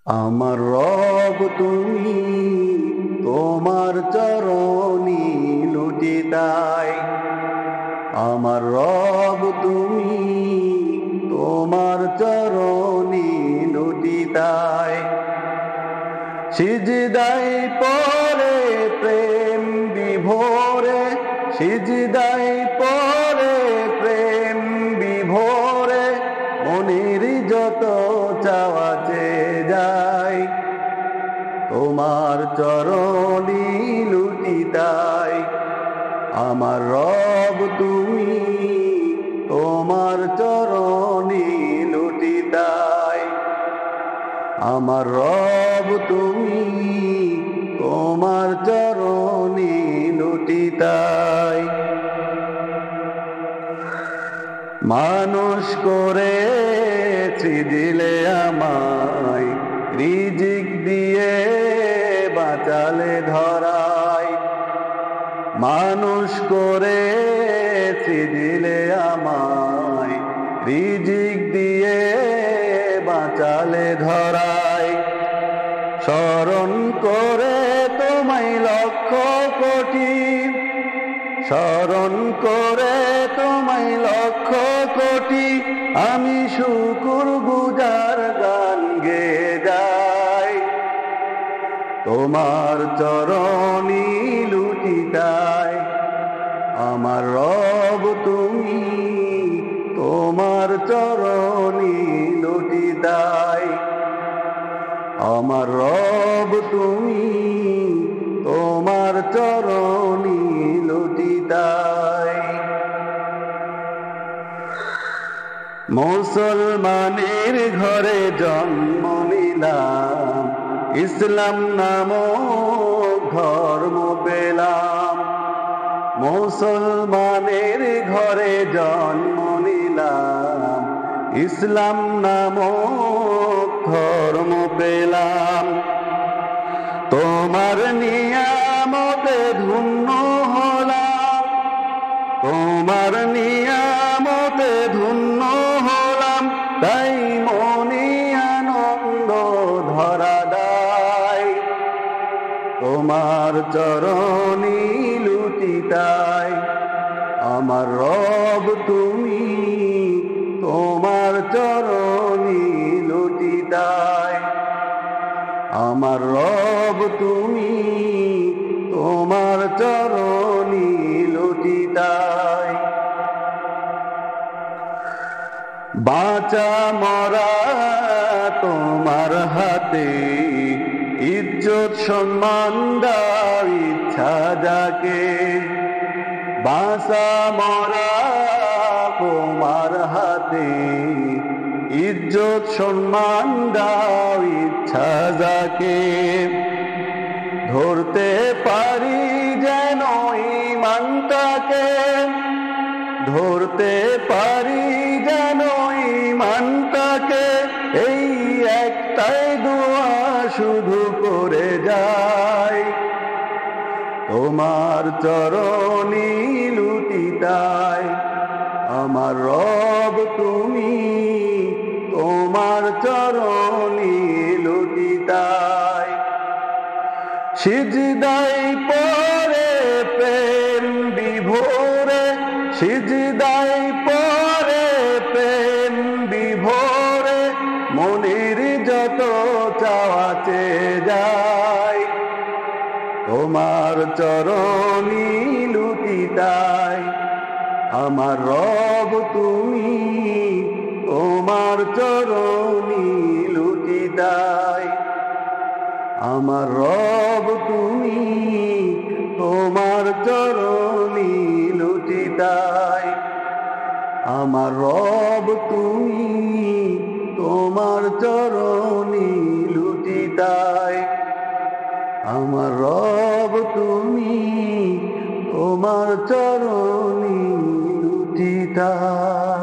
আমার রব তুমি, তোমার চরণি লুটিতাই। আমার রব তুমি, তোমার চরণি লুটিতাই। সিজদাই পরে প্রেম বিভোরে, সিজদাই পরে প্রেম বিভোরে, মনের যত চাওয়া চেয়ে যাই। তোমার চরণি লুটিতাই। আমার রব তুমি, তোমার চরণি লুটিতাই। আমার রব তুমি, তোমার চরণি লুটিতাই। মানুষ করেছি দিলে আমায়, রিজিক দিয়ে বাঁচালে ধরাই। মানুষ করেছি দিলে আমায়, রিজিক দিয়ে বাঁচালে ধরাই। স্মরণ করে তোমায় লক্ষ কোটি, স্মরণ করে তোমায় লক্ষ কোটি, আমি শুকুর গুজার গান গেয়ে যাই। তোমার চরণি লুটিতাই। আমার রব তুমি, তোমার চরণি লুটিতাই। আমার রব তুমি, তোমার চরণি লুটিতাই। মুসলমানের ঘরে জন্ম নিলাম, ইসলাম নামক ধর্ম পেলাম। মুসলমানের ঘরে জন্ম নিলাম, ইসলাম নামক ধর্ম পেলাম। তোমার নিয়ামতে ধন্য হলাম, তোমার নিয়ামতে ধন্য হলাম, তাই মনে আনন্দ ধরা দেয়। তোমার চরণি লুটিতাই। আমার রব তুমি, তোমার চরণি লুটিতাই। আমার রব তুমি, তোমার চরণি লুটিতাই। বাঁচা মরা তোমার হাতে, ইজ্জত সম্মান দাও ইচ্ছা যাকে। বাঁচা মরা তোমার হাতে, ইজ্জত সম্মান দাও ইচ্ছা যাকে। ধরতে পারি যেন ঈমানটাকে, ধরতে পারি যেন ঈমানটাকে, এই একটাই দোয়া শুধু করে যাই। তোমার চরণি লুটিতাই। আমার রব তুমি, তোমার চরণি লুটিতাই। সিজদাই পরে প্রেম বিভোরে, সিজদাই পরে প্রেম বিভোরে, মনের যত চাওয়া চেয়ে যাই। তোমার চরণি লুটিতাই। আমার রব তুমি, তোমার চরণি লুটিতাই। আমার রব তুমি, তোমার চরণি লুটিতাই। আমার রব তুমি, তোমার চরণি লুটিতাই। আমার রব তুমি, তোমার চরণি লুটিতাই।